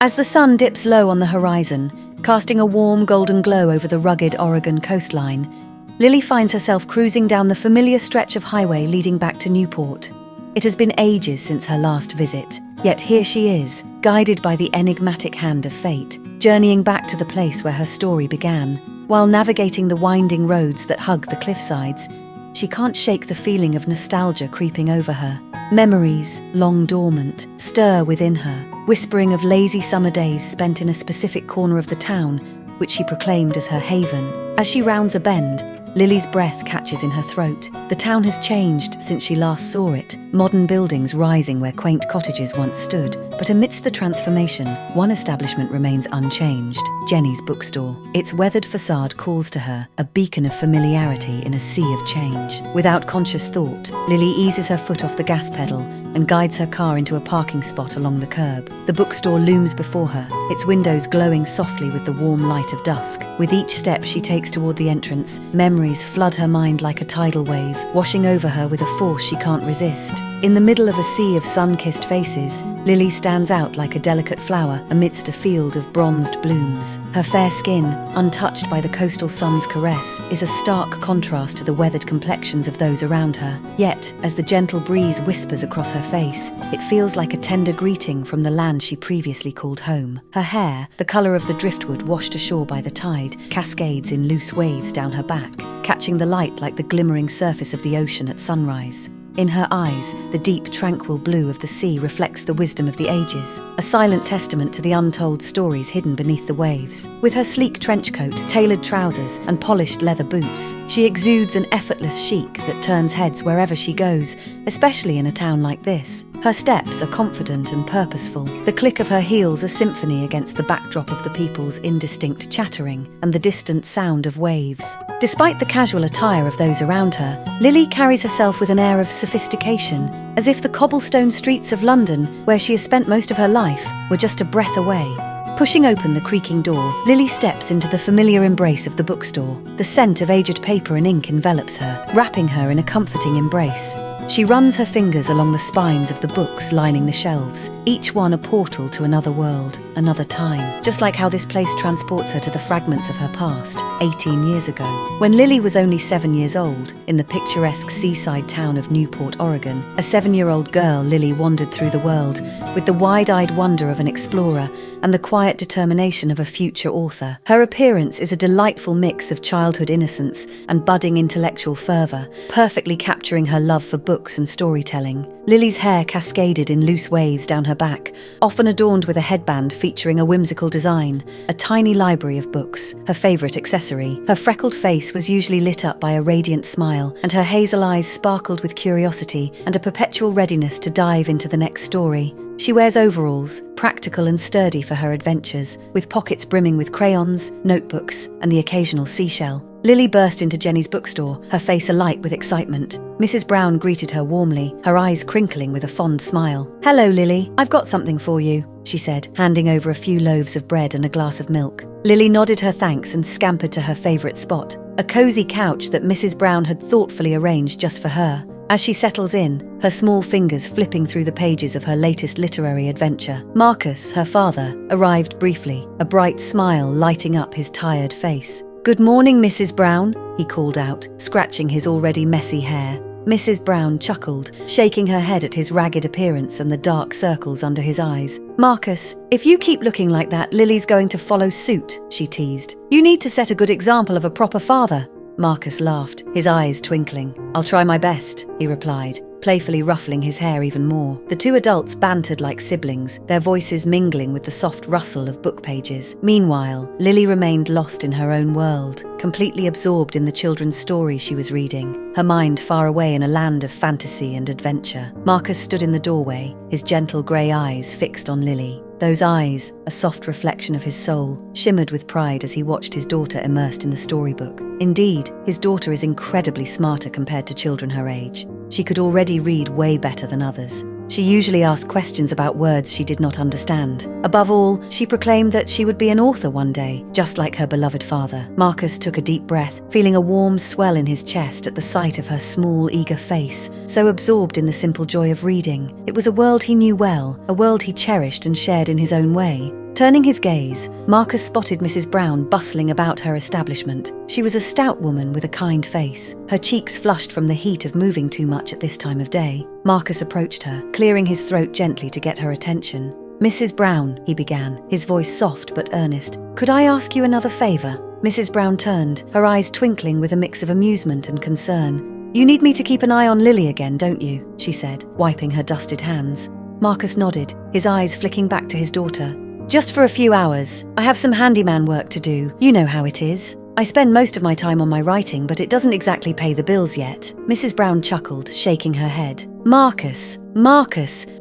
As the sun dips low on the horizon, casting a warm golden glow over the rugged Oregon coastline, Lily finds herself cruising down the familiar stretch of highway leading back to Newport. It has been ages since her last visit, yet here she is, guided by the enigmatic hand of fate, journeying back to the place where her story began. While navigating the winding roads that hug the cliffsides, she can't shake the feeling of nostalgia creeping over her. Memories, long dormant, stir within her, whispering of lazy summer days spent in a specific corner of the town, which she proclaimed as her haven. As she rounds a bend, Lily's breath catches in her throat. The town has changed since she last saw it, modern buildings rising where quaint cottages once stood. But amidst the transformation, one establishment remains unchanged: Jenny's bookstore. Its weathered facade calls to her, a beacon of familiarity in a sea of change. Without conscious thought, Lily eases her foot off the gas pedal and guides her car into a parking spot along the curb. The bookstore looms before her, its windows glowing softly with the warm light of dusk. With each step she takes toward the entrance, memories flood her mind like a tidal wave, washing over her with a force she can't resist. In the middle of a sea of sun-kissed faces, Lily stands out like a delicate flower amidst a field of bronzed blooms. Her fair skin, untouched by the coastal sun's caress, is a stark contrast to the weathered complexions of those around her. Yet, as the gentle breeze whispers across her face, it feels like a tender greeting from the land she previously called home. Her hair, the colour of the driftwood washed ashore by the tide, cascades in loose waves down her back, catching the light like the glimmering surface of the ocean at sunrise. In her eyes, the deep, tranquil blue of the sea reflects the wisdom of the ages, a silent testament to the untold stories hidden beneath the waves. With her sleek trench coat, tailored trousers, and polished leather boots, she exudes an effortless chic that turns heads wherever she goes, especially in a town like this. Her steps are confident and purposeful, the click of her heels a symphony against the backdrop of the people's indistinct chattering and the distant sound of waves. Despite the casual attire of those around her, Lily carries herself with an air of sophistication, as if the cobblestone streets of London, where she has spent most of her life, were just a breath away. Pushing open the creaking door, Lily steps into the familiar embrace of the bookstore. The scent of aged paper and ink envelops her, wrapping her in a comforting embrace. She runs her fingers along the spines of the books lining the shelves, each one a portal to another world, another time, just like how this place transports her to the fragments of her past, 18 years ago. When Lily was only 7 years old, in the picturesque seaside town of Newport, Oregon, a 7-year-old girl, Lily wandered through the world with the wide-eyed wonder of an explorer and the quiet determination of a future author. Her appearance is a delightful mix of childhood innocence and budding intellectual fervour, perfectly capturing her love for books and storytelling. Lily's hair cascaded in loose waves down her back, often adorned with a headband featuring a whimsical design, a tiny library of books, her favourite accessory. Her freckled face was usually lit up by a radiant smile, and her hazel eyes sparkled with curiosity and a perpetual readiness to dive into the next story. She wears overalls, practical and sturdy for her adventures, with pockets brimming with crayons, notebooks, and the occasional seashell. Lily burst into Jenny's bookstore, her face alight with excitement. Mrs. Brown greeted her warmly, her eyes crinkling with a fond smile. "Hello, Lily. I've got something for you," she said, handing over a few loaves of bread and a glass of milk. Lily nodded her thanks and scampered to her favourite spot, a cosy couch that Mrs. Brown had thoughtfully arranged just for her. As she settles in, her small fingers flipping through the pages of her latest literary adventure, Marcus, her father, arrived briefly, a bright smile lighting up his tired face. "Good morning, Mrs. Brown," he called out, scratching his already messy hair. Mrs. Brown chuckled, shaking her head at his ragged appearance and the dark circles under his eyes. "Marcus, if you keep looking like that, Lily's going to follow suit," she teased. "You need to set a good example of a proper father." Marcus laughed, his eyes twinkling. "I'll try my best," he replied, playfully ruffling his hair even more. The two adults bantered like siblings, their voices mingling with the soft rustle of book pages. Meanwhile, Lily remained lost in her own world, completely absorbed in the children's story she was reading, her mind far away in a land of fantasy and adventure. Marcus stood in the doorway, his gentle grey eyes fixed on Lily. Those eyes, a soft reflection of his soul, shimmered with pride as he watched his daughter immersed in the storybook. Indeed, his daughter is incredibly smarter compared to children her age. She could already read way better than others. She usually asked questions about words she did not understand. Above all, she proclaimed that she would be an author one day, just like her beloved father. Marcus took a deep breath, feeling a warm swell in his chest at the sight of her small, eager face, so absorbed in the simple joy of reading. It was a world he knew well, a world he cherished and shared in his own way. Turning his gaze, Marcus spotted Mrs. Brown bustling about her establishment. She was a stout woman with a kind face, her cheeks flushed from the heat of moving too much at this time of day. Marcus approached her, clearing his throat gently to get her attention. "Mrs. Brown," he began, his voice soft but earnest, "could I ask you another favor?" Mrs. Brown turned, her eyes twinkling with a mix of amusement and concern. "You need me to keep an eye on Lily again, don't you?" she said, wiping her dusted hands. Marcus nodded, his eyes flicking back to his daughter. "Just for a few hours. I have some handyman work to do. You know how it is. I spend most of my time on my writing, but it doesn't exactly pay the bills yet." Mrs. Brown chuckled, shaking her head. Marcus,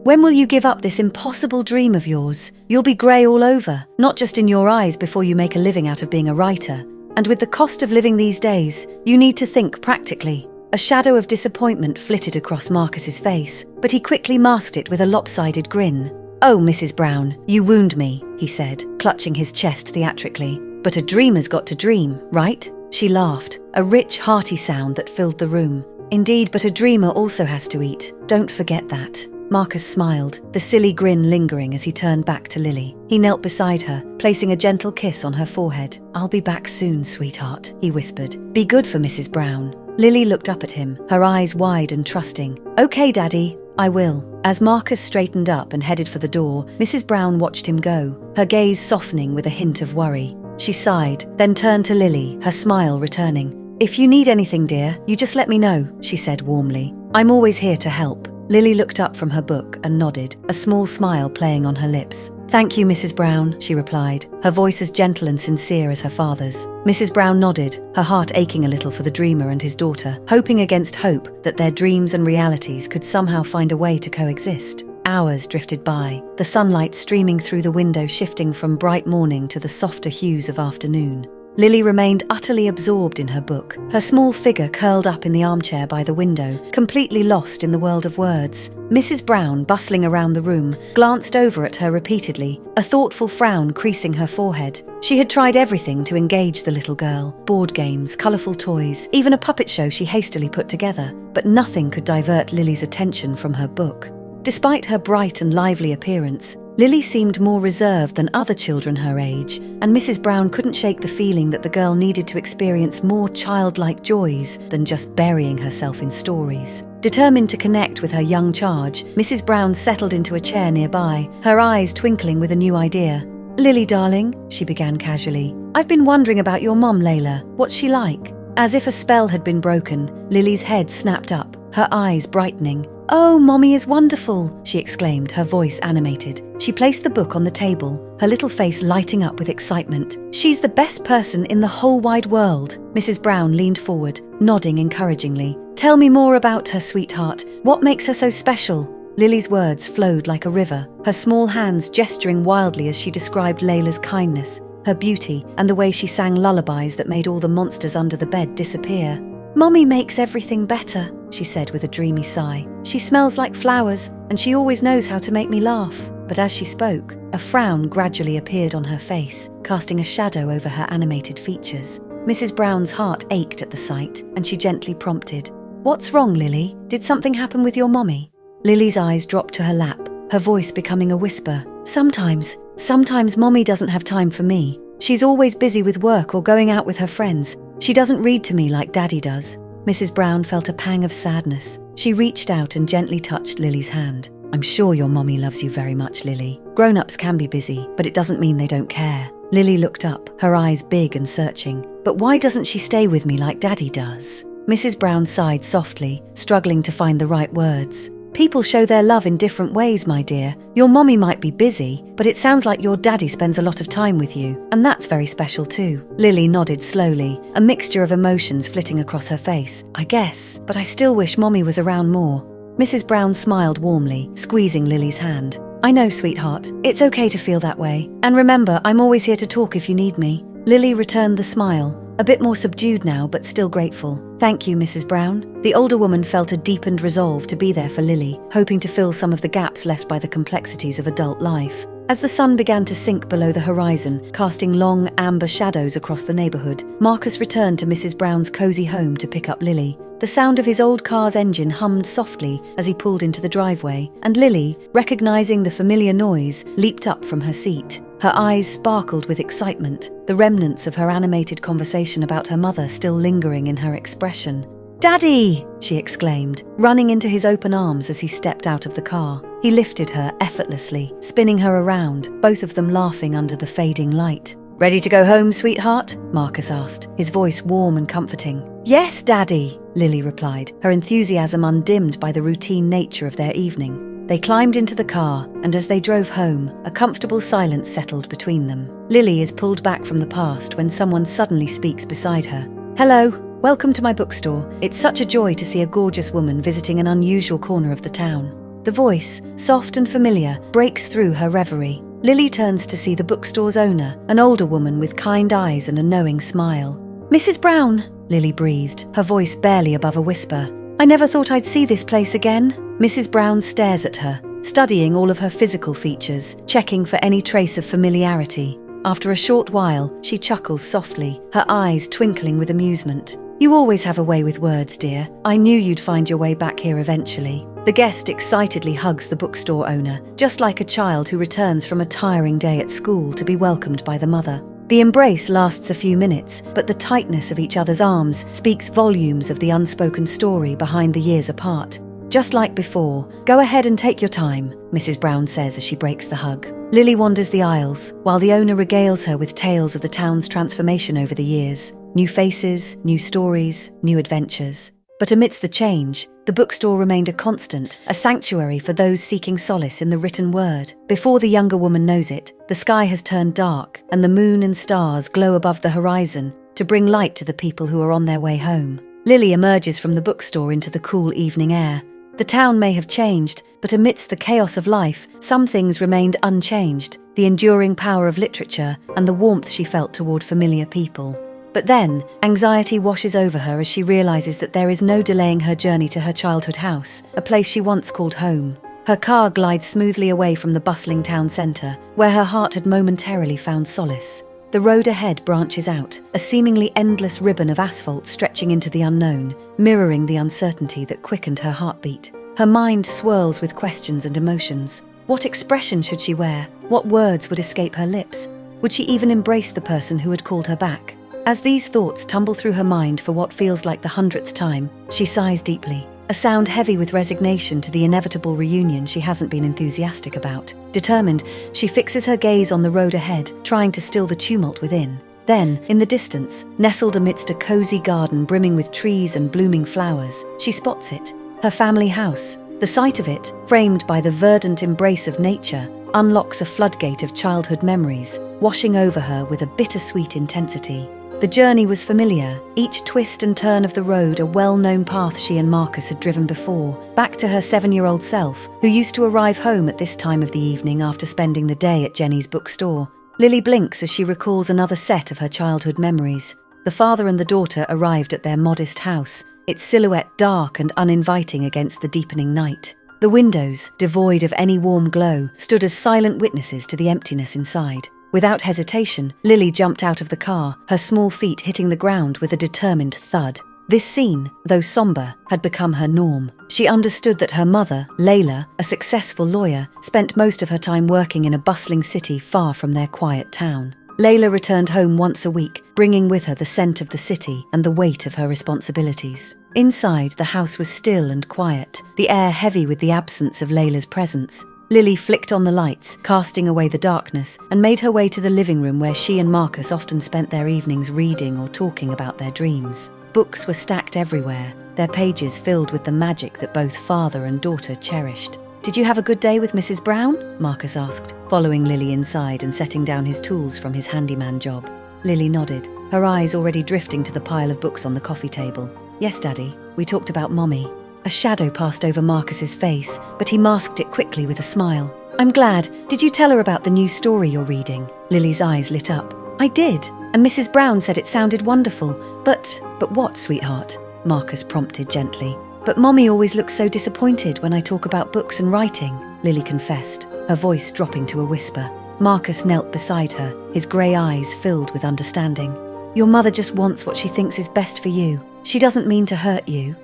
when will you give up this impossible dream of yours? You'll be grey all over, not just in your eyes before you make a living out of being a writer. And with the cost of living these days, you need to think practically." A shadow of disappointment flitted across Marcus's face, but he quickly masked it with a lopsided grin. "Oh, Mrs. Brown, you wound me," he said, clutching his chest theatrically. "But a dreamer's got to dream, right?" She laughed, a rich, hearty sound that filled the room. "Indeed, but a dreamer also has to eat. Don't forget that." Marcus smiled, the silly grin lingering as he turned back to Lily. He knelt beside her, placing a gentle kiss on her forehead. "I'll be back soon, sweetheart," he whispered. "Be good for Mrs. Brown." Lily looked up at him, her eyes wide and trusting. "Okay, Daddy, I will." As Marcus straightened up and headed for the door, Mrs. Brown watched him go, her gaze softening with a hint of worry. She sighed, then turned to Lily, her smile returning. "If you need anything, dear, you just let me know," she said warmly. "I'm always here to help." Lily looked up from her book and nodded, a small smile playing on her lips. "Thank you, Mrs. Brown," she replied, her voice as gentle and sincere as her father's. Mrs. Brown nodded, her heart aching a little for the dreamer and his daughter, hoping against hope that their dreams and realities could somehow find a way to coexist. Hours drifted by, the sunlight streaming through the window shifting from bright morning to the softer hues of afternoon. Lily remained utterly absorbed in her book, her small figure curled up in the armchair by the window, completely lost in the world of words. Mrs. Brown, bustling around the room, glanced over at her repeatedly, a thoughtful frown creasing her forehead. She had tried everything to engage the little girl, board games, colourful toys, even a puppet show she hastily put together, but nothing could divert Lily's attention from her book. Despite her bright and lively appearance, Lily seemed more reserved than other children her age, and Mrs. Brown couldn't shake the feeling that the girl needed to experience more childlike joys than just burying herself in stories. Determined to connect with her young charge, Mrs. Brown settled into a chair nearby, her eyes twinkling with a new idea. "Lily, darling," she began casually, "I've been wondering about your mum, Layla. What's she like?" As if a spell had been broken, Lily's head snapped up, her eyes brightening. "Oh, Mommy is wonderful," she exclaimed, her voice animated. She placed the book on the table, her little face lighting up with excitement. "She's the best person in the whole wide world." Mrs. Brown leaned forward, nodding encouragingly. "Tell me more about her, sweetheart. What makes her so special?" Lily's words flowed like a river, her small hands gesturing wildly as she described Layla's kindness, her beauty, and the way she sang lullabies that made all the monsters under the bed disappear. "Mommy makes everything better," she said with a dreamy sigh. "She smells like flowers, and she always knows how to make me laugh." But as she spoke, a frown gradually appeared on her face, casting a shadow over her animated features. Mrs. Brown's heart ached at the sight, and she gently prompted, "What's wrong, Lily? Did something happen with your mommy?" Lily's eyes dropped to her lap, her voice becoming a whisper. Sometimes Mommy doesn't have time for me. She's always busy with work or going out with her friends. She doesn't read to me like Daddy does." Mrs. Brown felt a pang of sadness. She reached out and gently touched Lily's hand. "I'm sure your mommy loves you very much, Lily. Grown-ups can be busy, but it doesn't mean they don't care." Lily looked up, her eyes big and searching. "But why doesn't she stay with me like Daddy does?" Mrs. Brown sighed softly, struggling to find the right words. "People show their love in different ways, my dear. Your mommy might be busy, but it sounds like your daddy spends a lot of time with you, and that's very special too." Lily nodded slowly, a mixture of emotions flitting across her face. "I guess, but I still wish Mommy was around more." Mrs. Brown smiled warmly, squeezing Lily's hand. "I know, sweetheart. It's okay to feel that way. And remember, I'm always here to talk if you need me." Lily returned the smile, a bit more subdued now, but still grateful. "Thank you, Mrs. Brown." The older woman felt a deepened resolve to be there for Lily, hoping to fill some of the gaps left by the complexities of adult life. As the sun began to sink below the horizon, casting long, amber shadows across the neighbourhood, Marcus returned to Mrs. Brown's cosy home to pick up Lily. The sound of his old car's engine hummed softly as he pulled into the driveway, and Lily, recognizing the familiar noise, leaped up from her seat. Her eyes sparkled with excitement, the remnants of her animated conversation about her mother still lingering in her expression. "Daddy!" she exclaimed, running into his open arms as he stepped out of the car. He lifted her effortlessly, spinning her around, both of them laughing under the fading light. "Ready to go home, sweetheart?" Marcus asked, his voice warm and comforting. "Yes, Daddy," Lily replied, her enthusiasm undimmed by the routine nature of their evening. They climbed into the car, and as they drove home, a comfortable silence settled between them. Lily is pulled back from the past when someone suddenly speaks beside her. "Hello, welcome to my bookstore. It's such a joy to see a gorgeous woman visiting an unusual corner of the town." The voice, soft and familiar, breaks through her reverie. Lily turns to see the bookstore's owner, an older woman with kind eyes and a knowing smile. "Mrs. Brown," Lily breathed, her voice barely above a whisper. "I never thought I'd see this place again." Mrs. Brown stares at her, studying all of her physical features, checking for any trace of familiarity. After a short while, she chuckles softly, her eyes twinkling with amusement. "You always have a way with words, dear. I knew you'd find your way back here eventually." The guest excitedly hugs the bookstore owner, just like a child who returns from a tiring day at school to be welcomed by the mother. The embrace lasts a few minutes, but the tightness of each other's arms speaks volumes of the unspoken story behind the years apart. "Just like before, go ahead and take your time," Mrs. Brown says as she breaks the hug. Lily wanders the aisles, while the owner regales her with tales of the town's transformation over the years. New faces, new stories, new adventures. But amidst the change, the bookstore remained a constant, a sanctuary for those seeking solace in the written word. Before the younger woman knows it, the sky has turned dark, and the moon and stars glow above the horizon to bring light to the people who are on their way home. Lily emerges from the bookstore into the cool evening air. The town may have changed, but amidst the chaos of life, some things remained unchanged, the enduring power of literature and the warmth she felt toward familiar people. But then, anxiety washes over her as she realizes that there is no delaying her journey to her childhood house, a place she once called home. Her car glides smoothly away from the bustling town centre, where her heart had momentarily found solace. The road ahead branches out, a seemingly endless ribbon of asphalt stretching into the unknown, mirroring the uncertainty that quickened her heartbeat. Her mind swirls with questions and emotions. What expression should she wear? What words would escape her lips? Would she even embrace the person who had called her back? As these thoughts tumble through her mind for what feels like the 100th time, she sighs deeply, a sound heavy with resignation to the inevitable reunion she hasn't been enthusiastic about. Determined, she fixes her gaze on the road ahead, trying to still the tumult within. Then, in the distance, nestled amidst a cozy garden brimming with trees and blooming flowers, she spots it, her family house. The sight of it, framed by the verdant embrace of nature, unlocks a floodgate of childhood memories, washing over her with a bittersweet intensity. The journey was familiar, each twist and turn of the road a well-known path she and Marcus had driven before, back to her 7-year-old self, who used to arrive home at this time of the evening after spending the day at Jenny's bookstore. Lily blinks as she recalls another set of her childhood memories. The father and the daughter arrived at their modest house, its silhouette dark and uninviting against the deepening night. The windows, devoid of any warm glow, stood as silent witnesses to the emptiness inside. Without hesitation, Lily jumped out of the car, her small feet hitting the ground with a determined thud. This scene, though somber, had become her norm. She understood that her mother, Layla, a successful lawyer, spent most of her time working in a bustling city far from their quiet town. Layla returned home once a week, bringing with her the scent of the city and the weight of her responsibilities. Inside, the house was still and quiet, the air heavy with the absence of Layla's presence. Lily flicked on the lights, casting away the darkness, and made her way to the living room where she and Marcus often spent their evenings reading or talking about their dreams. Books were stacked everywhere, their pages filled with the magic that both father and daughter cherished. "Did you have a good day with Mrs. Brown?" Marcus asked, following Lily inside and setting down his tools from his handyman job. Lily nodded, her eyes already drifting to the pile of books on the coffee table. "Yes, Daddy. We talked about Mommy." A shadow passed over Marcus's face, but he masked it quickly with a smile. "I'm glad. Did you tell her about the new story you're reading?" Lily's eyes lit up. "I did, and Mrs. Brown said it sounded wonderful. But what, sweetheart?" Marcus prompted gently. "But Mommy always looks so disappointed when I talk about books and writing," Lily confessed, her voice dropping to a whisper. Marcus knelt beside her, his grey eyes filled with understanding. "Your mother just wants what she thinks is best for you. She doesn't mean to hurt you."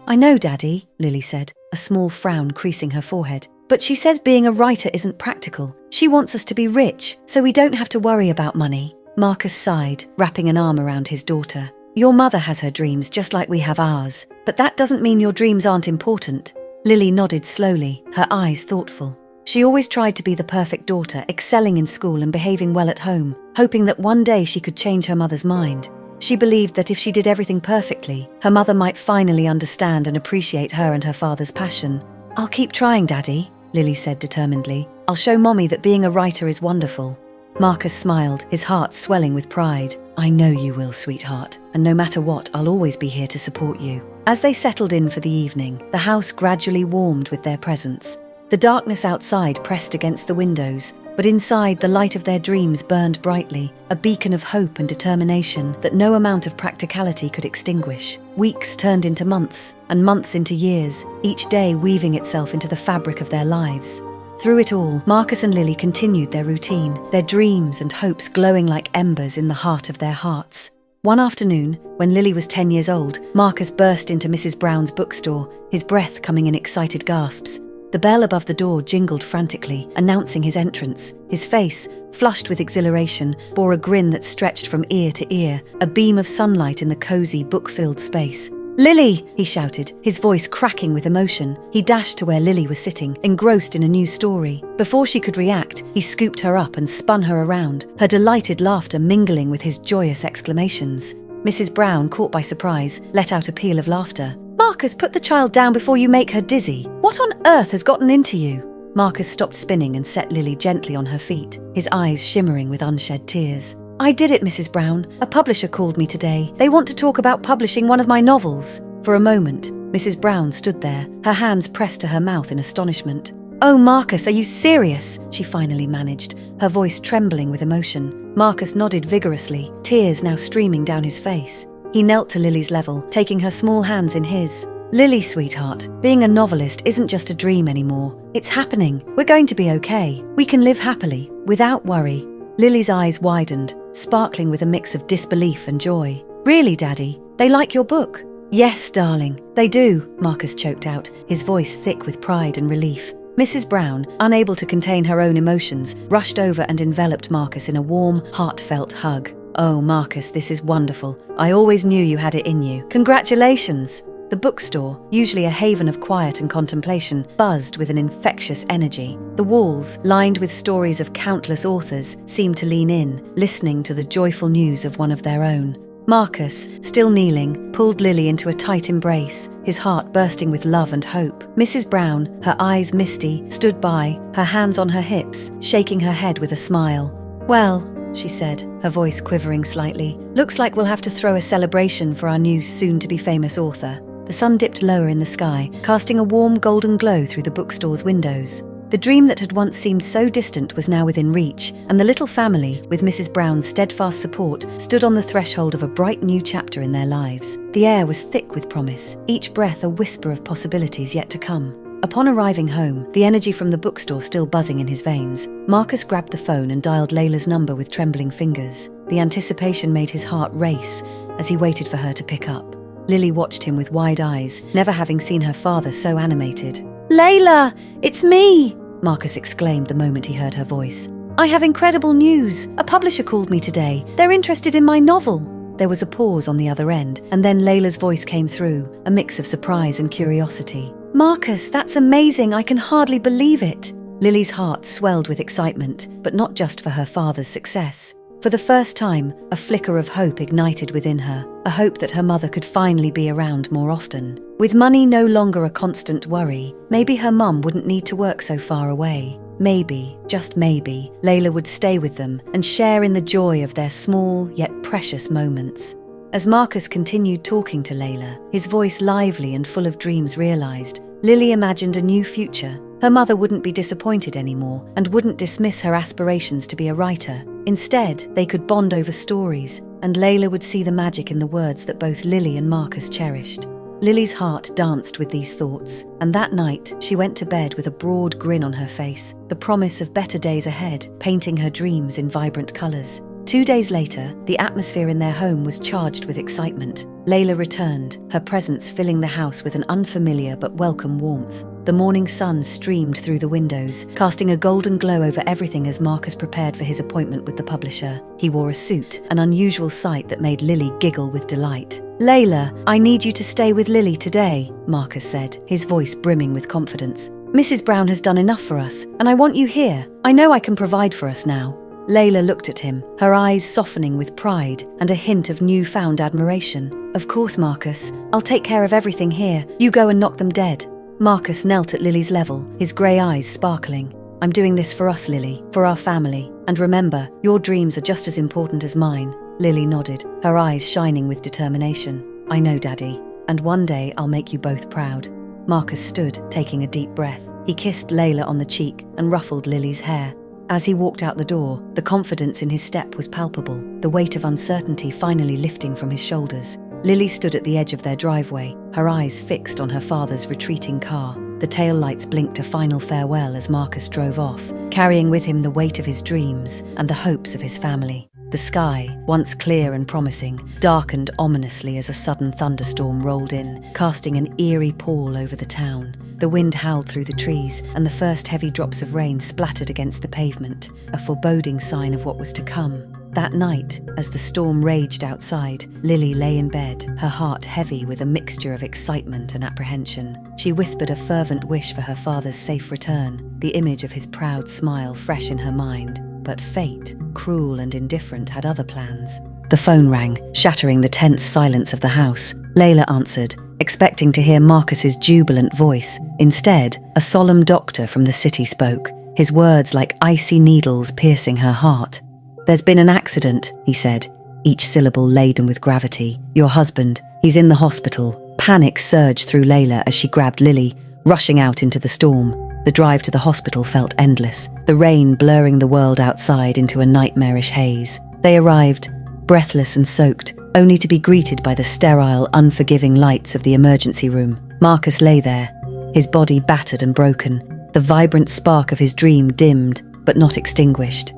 "I know, Daddy," Lily said, a small frown creasing her forehead. But she says being a writer isn't practical. She wants us to be rich, so we don't have to worry about money. Marcus sighed, wrapping an arm around his daughter. Your mother has her dreams just like we have ours, but that doesn't mean your dreams aren't important. Lily nodded slowly, her eyes thoughtful. She always tried to be the perfect daughter, excelling in school and behaving well at home, hoping that one day she could change her mother's mind. She believed that if she did everything perfectly, her mother might finally understand and appreciate her and her father's passion. I'll keep trying, Daddy, Lily said determinedly. I'll show Mommy that being a writer is wonderful. Marcus smiled, his heart swelling with pride. I know you will, sweetheart, and no matter what, I'll always be here to support you. As they settled in for the evening, the house gradually warmed with their presence. The darkness outside pressed against the windows, but inside the light of their dreams burned brightly, a beacon of hope and determination that no amount of practicality could extinguish. Weeks turned into months, and months into years, each day weaving itself into the fabric of their lives. Through it all, Marcus and Lily continued their routine, their dreams and hopes glowing like embers in the heart of their hearts. One afternoon, when Lily was 10 years old, Marcus burst into Mrs. Brown's bookstore, his breath coming in excited gasps. The bell above the door jingled frantically, announcing his entrance. His face, flushed with exhilaration, bore a grin that stretched from ear to ear, a beam of sunlight in the cozy, book-filled space. Lily! He shouted, his voice cracking with emotion. He dashed to where Lily was sitting, engrossed in a new story. Before she could react, he scooped her up and spun her around, her delighted laughter mingling with his joyous exclamations. Mrs. Brown, caught by surprise, let out a peal of laughter. Marcus, put the child down before you make her dizzy. What on earth has gotten into you? Marcus stopped spinning and set Lily gently on her feet, his eyes shimmering with unshed tears. I did it, Mrs. Brown. A publisher called me today. They want to talk about publishing one of my novels. For a moment, Mrs. Brown stood there, her hands pressed to her mouth in astonishment. Oh, Marcus, are you serious? She finally managed, her voice trembling with emotion. Marcus nodded vigorously, tears now streaming down his face. He knelt to Lily's level, taking her small hands in his. Lily, sweetheart, being a novelist isn't just a dream anymore. It's happening. We're going to be okay. We can live happily, without worry. Lily's eyes widened, sparkling with a mix of disbelief and joy. Really, Daddy? They like your book? Yes, darling, they do, Marcus choked out, his voice thick with pride and relief. Mrs. Brown, unable to contain her own emotions, rushed over and enveloped Marcus in a warm, heartfelt hug. Oh, Marcus, this is wonderful. I always knew you had it in you. Congratulations! The bookstore, usually a haven of quiet and contemplation, buzzed with an infectious energy. The walls, lined with stories of countless authors, seemed to lean in, listening to the joyful news of one of their own. Marcus, still kneeling, pulled Lily into a tight embrace, his heart bursting with love and hope. Mrs. Brown, her eyes misty, stood by, her hands on her hips, shaking her head with a smile. Well, she said, her voice quivering slightly, looks like we'll have to throw a celebration for our new soon-to-be-famous author. The sun dipped lower in the sky, casting a warm golden glow through the bookstore's windows. The dream that had once seemed so distant was now within reach, and the little family, with Mrs. Brown's steadfast support, stood on the threshold of a bright new chapter in their lives. The air was thick with promise, each breath a whisper of possibilities yet to come. Upon arriving home, the energy from the bookstore still buzzing in his veins, Marcus grabbed the phone and dialed Layla's number with trembling fingers. The anticipation made his heart race as he waited for her to pick up. Lily watched him with wide eyes, never having seen her father so animated. Layla, it's me! Marcus exclaimed the moment he heard her voice. I have incredible news. A publisher called me today. They're interested in my novel. There was a pause on the other end, and then Layla's voice came through, a mix of surprise and curiosity. Marcus, that's amazing. I can hardly believe it. Lily's heart swelled with excitement, but not just for her father's success. For the first time, a flicker of hope ignited within her, a hope that her mother could finally be around more often. With money no longer a constant worry, maybe her mum wouldn't need to work so far away. Maybe, just maybe, Layla would stay with them and share in the joy of their small yet precious moments. As Marcus continued talking to Layla, his voice lively and full of dreams realized, Lily imagined a new future. Her mother wouldn't be disappointed anymore and wouldn't dismiss her aspirations to be a writer. Instead, they could bond over stories, and Layla would see the magic in the words that both Lily and Marcus cherished. Lily's heart danced with these thoughts, and that night she went to bed with a broad grin on her face, the promise of better days ahead, painting her dreams in vibrant colours. 2 days later, the atmosphere in their home was charged with excitement. Layla returned, her presence filling the house with an unfamiliar but welcome warmth. The morning sun streamed through the windows, casting a golden glow over everything as Marcus prepared for his appointment with the publisher. He wore a suit, an unusual sight that made Lily giggle with delight. "Layla, I need you to stay with Lily today," Marcus said, his voice brimming with confidence. "Mrs. Brown has done enough for us, and I want you here. I know I can provide for us now." Layla looked at him, her eyes softening with pride and a hint of newfound admiration. "Of course, Marcus. I'll take care of everything here. You go and knock them dead." Marcus knelt at Lily's level, his grey eyes sparkling. "I'm doing this for us, Lily, for our family. And remember, your dreams are just as important as mine." Lily nodded, her eyes shining with determination. "I know, Daddy, and one day I'll make you both proud." Marcus stood, taking a deep breath. He kissed Layla on the cheek and ruffled Lily's hair. As he walked out the door, the confidence in his step was palpable, the weight of uncertainty finally lifting from his shoulders. Lily stood at the edge of their driveway, her eyes fixed on her father's retreating car. The taillights blinked a final farewell as Marcus drove off, carrying with him the weight of his dreams and the hopes of his family. The sky, once clear and promising, darkened ominously as a sudden thunderstorm rolled in, casting an eerie pall over the town. The wind howled through the trees, and the first heavy drops of rain splattered against the pavement, a foreboding sign of what was to come. That night, as the storm raged outside, Lily lay in bed, her heart heavy with a mixture of excitement and apprehension. She whispered a fervent wish for her father's safe return, the image of his proud smile fresh in her mind. But fate, cruel and indifferent, had other plans. The phone rang, shattering the tense silence of the house. Layla answered, expecting to hear Marcus's jubilant voice. Instead, a solemn doctor from the city spoke, his words like icy needles piercing her heart. "There's been an accident," he said, each syllable laden with gravity. "Your husband, he's in the hospital." Panic surged through Layla as she grabbed Lily, rushing out into the storm. The drive to the hospital felt endless, the rain blurring the world outside into a nightmarish haze. They arrived, breathless and soaked, only to be greeted by the sterile, unforgiving lights of the emergency room. Marcus lay there, his body battered and broken, the vibrant spark of his dream dimmed, but not extinguished.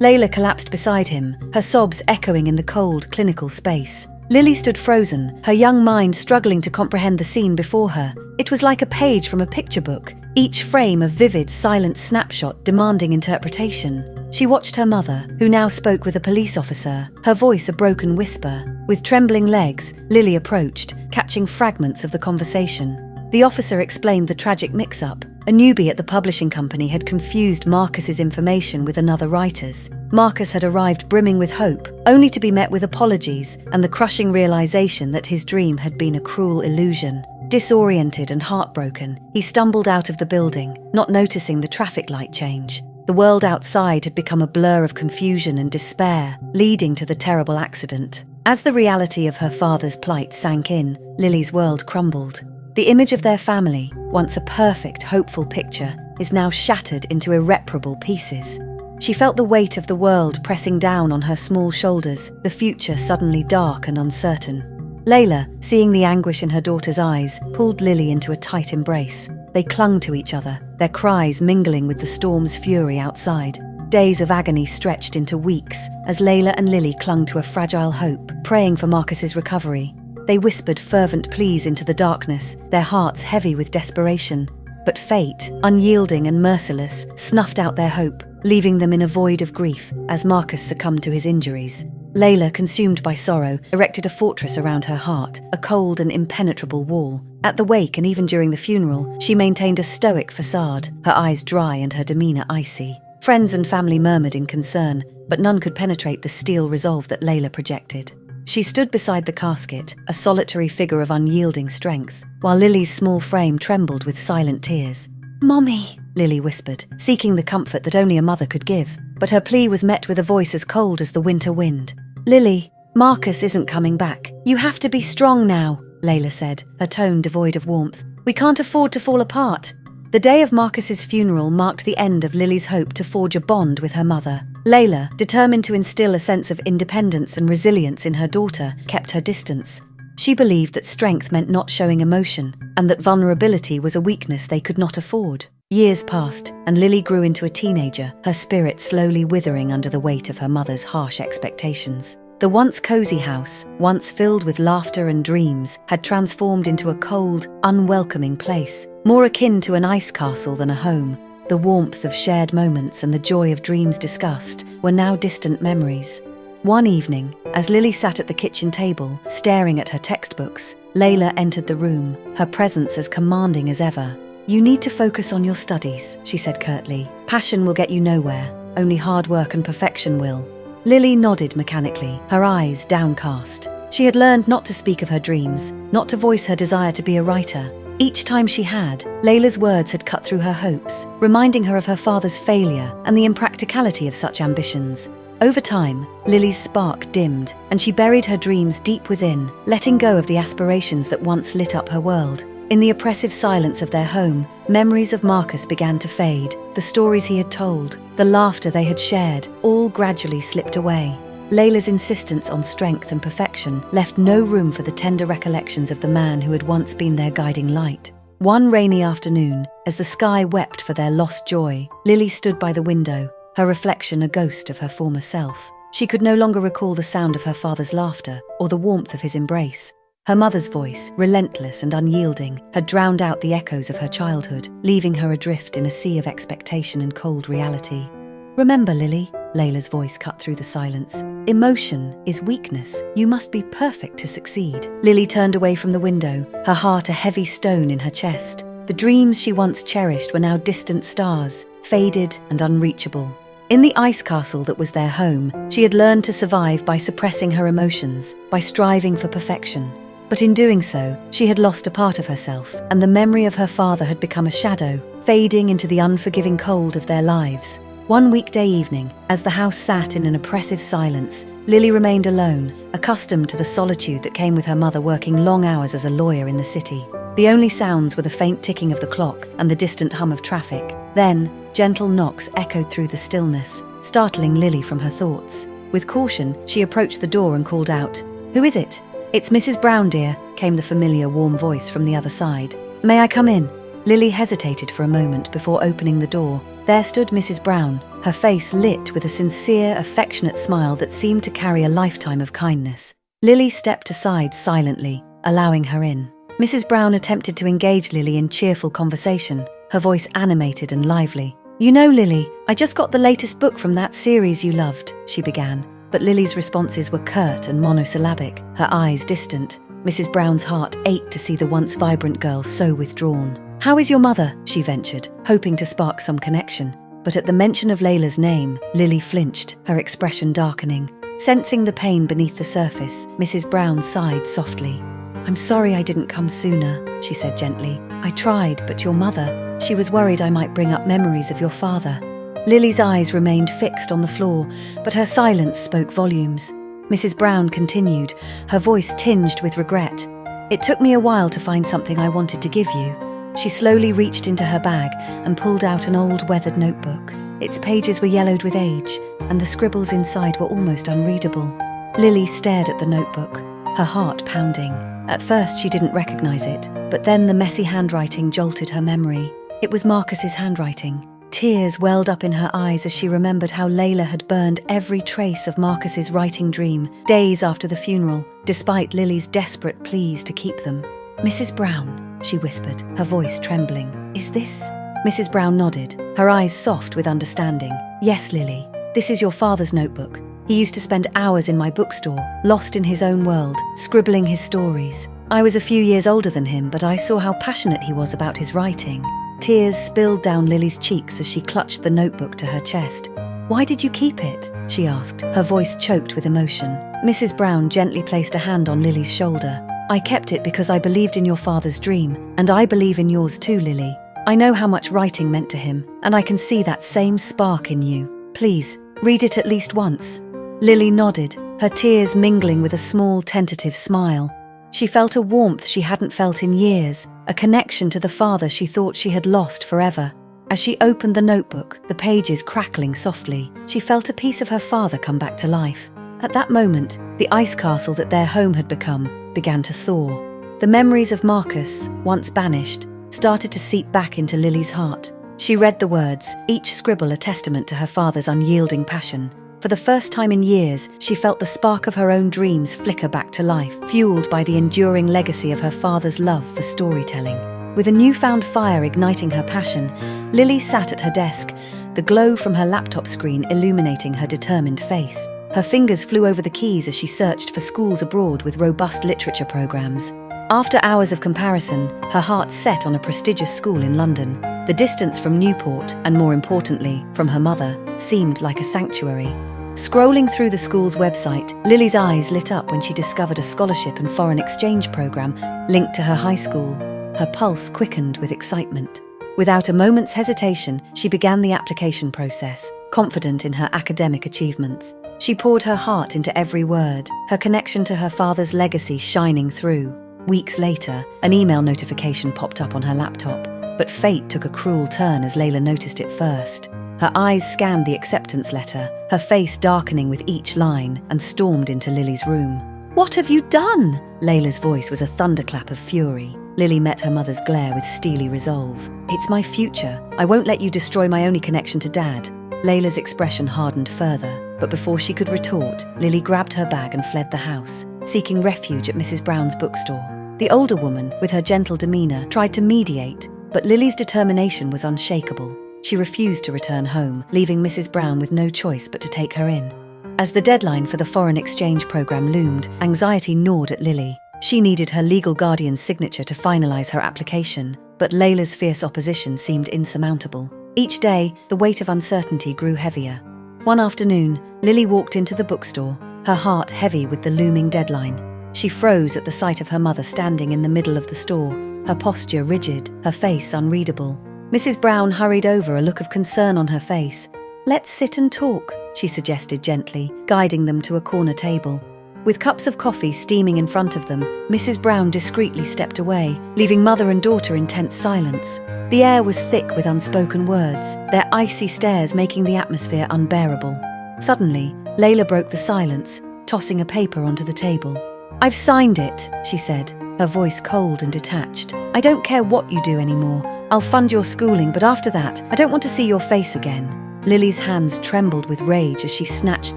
Layla collapsed beside him, her sobs echoing in the cold, clinical space. Lily stood frozen, her young mind struggling to comprehend the scene before her. It was like a page from a picture book, each frame a vivid, silent snapshot demanding interpretation. She watched her mother, who now spoke with a police officer, her voice a broken whisper. With trembling legs, Lily approached, catching fragments of the conversation. The officer explained the tragic mix-up. A newbie at the publishing company had confused Marcus's information with another writer's. Marcus had arrived brimming with hope, only to be met with apologies and the crushing realization that his dream had been a cruel illusion. Disoriented and heartbroken, he stumbled out of the building, not noticing the traffic light change. The world outside had become a blur of confusion and despair, leading to the terrible accident. As the reality of her father's plight sank in, Lily's world crumbled. The image of their family, once a perfect, hopeful picture, is now shattered into irreparable pieces. She felt the weight of the world pressing down on her small shoulders, the future suddenly dark and uncertain. Layla, seeing the anguish in her daughter's eyes, pulled Lily into a tight embrace. They clung to each other, their cries mingling with the storm's fury outside. Days of agony stretched into weeks as Layla and Lily clung to a fragile hope, praying for Marcus's recovery. They whispered fervent pleas into the darkness, their hearts heavy with desperation. But fate, unyielding and merciless, snuffed out their hope, leaving them in a void of grief as Marcus succumbed to his injuries. Layla, consumed by sorrow, erected a fortress around her heart, a cold and impenetrable wall. At the wake and even during the funeral, she maintained a stoic facade, her eyes dry and her demeanor icy. Friends and family murmured in concern, but none could penetrate the steel resolve that Layla projected. She stood beside the casket, a solitary figure of unyielding strength, while Lily's small frame trembled with silent tears. "Mommy," Lily whispered, seeking the comfort that only a mother could give. But her plea was met with a voice as cold as the winter wind. "Lily, Marcus isn't coming back. You have to be strong now," Layla said, her tone devoid of warmth. "We can't afford to fall apart." The day of Marcus's funeral marked the end of Lily's hope to forge a bond with her mother. Layla, determined to instill a sense of independence and resilience in her daughter, kept her distance. She believed that strength meant not showing emotion, and that vulnerability was a weakness they could not afford. Years passed, and Lily grew into a teenager, her spirit slowly withering under the weight of her mother's harsh expectations. The once cozy house, once filled with laughter and dreams, had transformed into a cold, unwelcoming place. More akin to an ice castle than a home. The warmth of shared moments and the joy of dreams discussed were now distant memories. One evening, as Lily sat at the kitchen table, staring at her textbooks, Layla entered the room, her presence as commanding as ever. "You need to focus on your studies," she said curtly. "Passion will get you nowhere. Only hard work and perfection will." Lily nodded mechanically, her eyes downcast. She had learned not to speak of her dreams, not to voice her desire to be a writer. Each time she had, Layla's words had cut through her hopes, reminding her of her father's failure and the impracticality of such ambitions. Over time, Lily's spark dimmed, and she buried her dreams deep within, letting go of the aspirations that once lit up her world. In the oppressive silence of their home, memories of Marcus began to fade. The stories he had told, the laughter they had shared, all gradually slipped away. Layla's insistence on strength and perfection left no room for the tender recollections of the man who had once been their guiding light. One rainy afternoon, as the sky wept for their lost joy, Lily stood by the window, her reflection a ghost of her former self. She could no longer recall the sound of her father's laughter or the warmth of his embrace. Her mother's voice, relentless and unyielding, had drowned out the echoes of her childhood, leaving her adrift in a sea of expectation and cold reality. "Remember, Lily," Layla's voice cut through the silence. "Emotion is weakness. You must be perfect to succeed." Lily turned away from the window, her heart a heavy stone in her chest. The dreams she once cherished were now distant stars, faded and unreachable. In the ice castle that was their home, she had learned to survive by suppressing her emotions, by striving for perfection. But in doing so, she had lost a part of herself, and the memory of her father had become a shadow, fading into the unforgiving cold of their lives. One weekday evening, as the house sat in an oppressive silence, Lily remained alone, accustomed to the solitude that came with her mother working long hours as a lawyer in the city. The only sounds were the faint ticking of the clock and the distant hum of traffic. Then, gentle knocks echoed through the stillness, startling Lily from her thoughts. With caution, she approached the door and called out, "Who is it?" "It's Mrs. Brown, dear," came the familiar warm voice from the other side. "May I come in?" Lily hesitated for a moment before opening the door. There stood Mrs. Brown, her face lit with a sincere, affectionate smile that seemed to carry a lifetime of kindness. Lily stepped aside silently, allowing her in. Mrs. Brown attempted to engage Lily in cheerful conversation, her voice animated and lively. "You know, Lily, I just got the latest book from that series you loved," she began. But Lily's responses were curt and monosyllabic, her eyes distant. Mrs. Brown's heart ached to see the once vibrant girl so withdrawn. "How is your mother?" she ventured, hoping to spark some connection. But at the mention of Layla's name, Lily flinched, her expression darkening. Sensing the pain beneath the surface, Mrs. Brown sighed softly. "I'm sorry I didn't come sooner," she said gently. "I tried, but your mother, she was worried I might bring up memories of your father." Lily's eyes remained fixed on the floor, but her silence spoke volumes. Mrs. Brown continued, her voice tinged with regret. "It took me a while to find something I wanted to give you." She slowly reached into her bag and pulled out an old weathered notebook. Its pages were yellowed with age, and the scribbles inside were almost unreadable. Lily stared at the notebook, her heart pounding. At first she didn't recognize it, but then the messy handwriting jolted her memory. It was Marcus's handwriting. Tears welled up in her eyes as she remembered how Layla had burned every trace of Marcus's writing dream, days after the funeral, despite Lily's desperate pleas to keep them. "Mrs. Brown," she whispered, her voice trembling. "Is this?" Mrs. Brown nodded, her eyes soft with understanding. "Yes, Lily. This is your father's notebook. He used to spend hours in my bookstore, lost in his own world, scribbling his stories. I was a few years older than him, but I saw how passionate he was about his writing." Tears spilled down Lily's cheeks as she clutched the notebook to her chest. "Why did you keep it?" she asked, her voice choked with emotion. Mrs. Brown gently placed a hand on Lily's shoulder. "I kept it because I believed in your father's dream, and I believe in yours too, Lily. I know how much writing meant to him, and I can see that same spark in you. Please, read it at least once." Lily nodded, her tears mingling with a small, tentative smile. She felt a warmth she hadn't felt in years, a connection to the father she thought she had lost forever. As she opened the notebook, the pages crackling softly, she felt a piece of her father come back to life. At that moment, the ice castle that their home had become began to thaw. The memories of Marcus, once banished, started to seep back into Lily's heart. She read the words, each scribble a testament to her father's unyielding passion. For the first time in years, she felt the spark of her own dreams flicker back to life, fueled by the enduring legacy of her father's love for storytelling. With a newfound fire igniting her passion, Lily sat at her desk, the glow from her laptop screen illuminating her determined face. Her fingers flew over the keys as she searched for schools abroad with robust literature programs. After hours of comparison, her heart set on a prestigious school in London. The distance from Newport, and more importantly, from her mother, seemed like a sanctuary. Scrolling through the school's website, Lily's eyes lit up when she discovered a scholarship and foreign exchange program linked to her high school. Her pulse quickened with excitement. Without a moment's hesitation, she began the application process, confident in her academic achievements. She poured her heart into every word, her connection to her father's legacy shining through. Weeks later, an email notification popped up on her laptop, but fate took a cruel turn as Layla noticed it first. Her eyes scanned the acceptance letter, her face darkening with each line, and stormed into Lily's room. "What have you done?" Layla's voice was a thunderclap of fury. Lily met her mother's glare with steely resolve. "It's my future. I won't let you destroy my only connection to Dad." Layla's expression hardened further, but before she could retort, Lily grabbed her bag and fled the house, seeking refuge at Mrs. Brown's bookstore. The older woman, with her gentle demeanour, tried to mediate, but Lily's determination was unshakable. She refused to return home, leaving Mrs. Brown with no choice but to take her in. As the deadline for the foreign exchange program loomed, anxiety gnawed at Lily. She needed her legal guardian's signature to finalise her application, but Layla's fierce opposition seemed insurmountable. Each day, the weight of uncertainty grew heavier. One afternoon, Lily walked into the bookstore, her heart heavy with the looming deadline. She froze at the sight of her mother standing in the middle of the store, her posture rigid, her face unreadable. Mrs. Brown hurried over, a look of concern on her face. "Let's sit and talk," she suggested gently, guiding them to a corner table. With cups of coffee steaming in front of them, Mrs. Brown discreetly stepped away, leaving mother and daughter in tense silence. The air was thick with unspoken words, their icy stares making the atmosphere unbearable. Suddenly, Layla broke the silence, tossing a paper onto the table. "I've signed it," she said, her voice cold and detached. "I don't care what you do anymore. I'll fund your schooling, but after that, I don't want to see your face again." Lily's hands trembled with rage as she snatched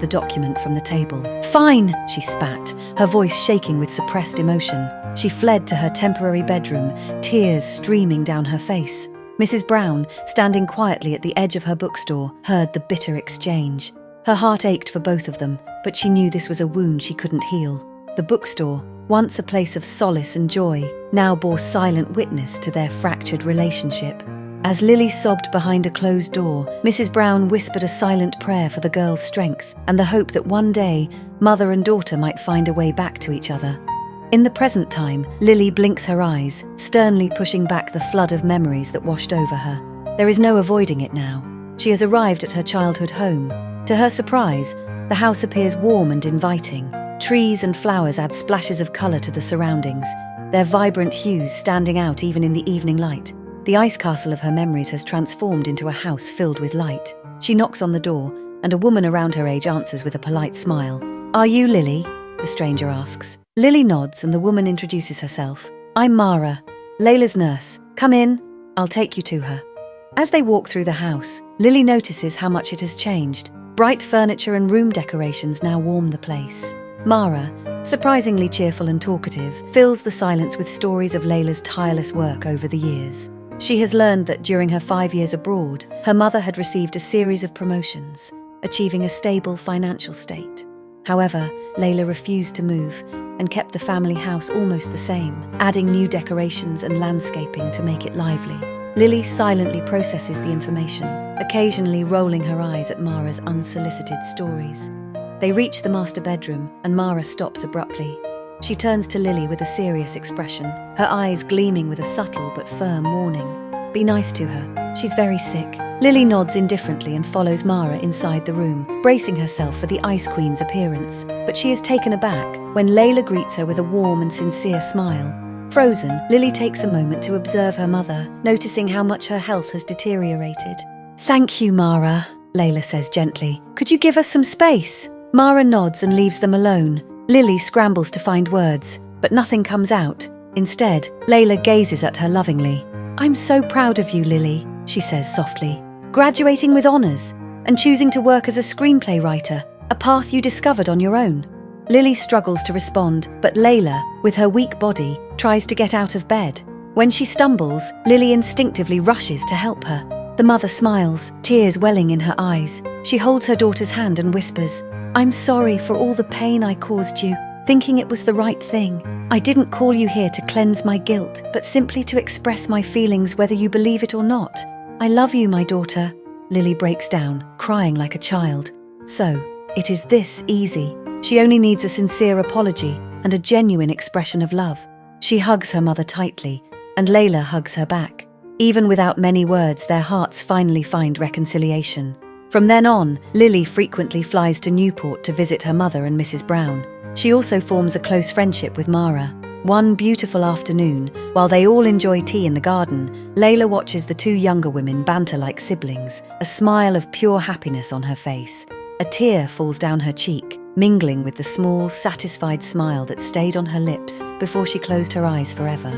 the document from the table. "Fine," she spat, her voice shaking with suppressed emotion. She fled to her temporary bedroom, tears streaming down her face. Mrs. Brown, standing quietly at the edge of her bookstore, heard the bitter exchange. Her heart ached for both of them, but she knew this was a wound she couldn't heal. The bookstore, once a place of solace and joy, now bore silent witness to their fractured relationship. As Lily sobbed behind a closed door, Mrs. Brown whispered a silent prayer for the girl's strength and the hope that one day, mother and daughter might find a way back to each other. In the present time, Lily blinks her eyes, sternly pushing back the flood of memories that washed over her. There is no avoiding it now. She has arrived at her childhood home. To her surprise, the house appears warm and inviting. Trees and flowers add splashes of colour to the surroundings, their vibrant hues standing out even in the evening light. The ice castle of her memories has transformed into a house filled with light. She knocks on the door, and a woman around her age answers with a polite smile. "Are you Lily?" the stranger asks. Lily nods and the woman introduces herself. "I'm Mara, Layla's nurse. Come in, I'll take you to her." As they walk through the house, Lily notices how much it has changed. Bright furniture and room decorations now warm the place. Mara, surprisingly cheerful and talkative, fills the silence with stories of Layla's tireless work over the years. She has learned that during her 5 years abroad, her mother had received a series of promotions, achieving a stable financial state. However, Layla refused to move and kept the family house almost the same, adding new decorations and landscaping to make it lively. Lily silently processes the information, occasionally rolling her eyes at Mara's unsolicited stories. They reach the master bedroom, and Mara stops abruptly. She turns to Lily with a serious expression, her eyes gleaming with a subtle but firm warning. "Be nice to her. She's very sick." Lily nods indifferently and follows Mara inside the room, bracing herself for the Ice Queen's appearance. But she is taken aback when Layla greets her with a warm and sincere smile. Frozen, Lily takes a moment to observe her mother, noticing how much her health has deteriorated. "Thank you, Mara," Layla says gently. "Could you give us some space?" Mara nods and leaves them alone. Lily scrambles to find words, but nothing comes out. Instead, Layla gazes at her lovingly. "I'm so proud of you, Lily," she says softly. "Graduating with honours and choosing to work as a screenplay writer, a path you discovered on your own." Lily struggles to respond, but Layla, with her weak body, tries to get out of bed. When she stumbles, Lily instinctively rushes to help her. The mother smiles, tears welling in her eyes. She holds her daughter's hand and whispers, "I'm sorry for all the pain I caused you, thinking it was the right thing. I didn't call you here to cleanse my guilt, but simply to express my feelings whether you believe it or not. I love you, my daughter." Lily breaks down, crying like a child. So, it is this easy. She only needs a sincere apology and a genuine expression of love. She hugs her mother tightly, and Layla hugs her back. Even without many words, their hearts finally find reconciliation. From then on, Lily frequently flies to Newport to visit her mother and Mrs. Brown. She also forms a close friendship with Mara. One beautiful afternoon, while they all enjoy tea in the garden, Layla watches the two younger women banter like siblings, a smile of pure happiness on her face. A tear falls down her cheek, mingling with the small, satisfied smile that stayed on her lips before she closed her eyes forever.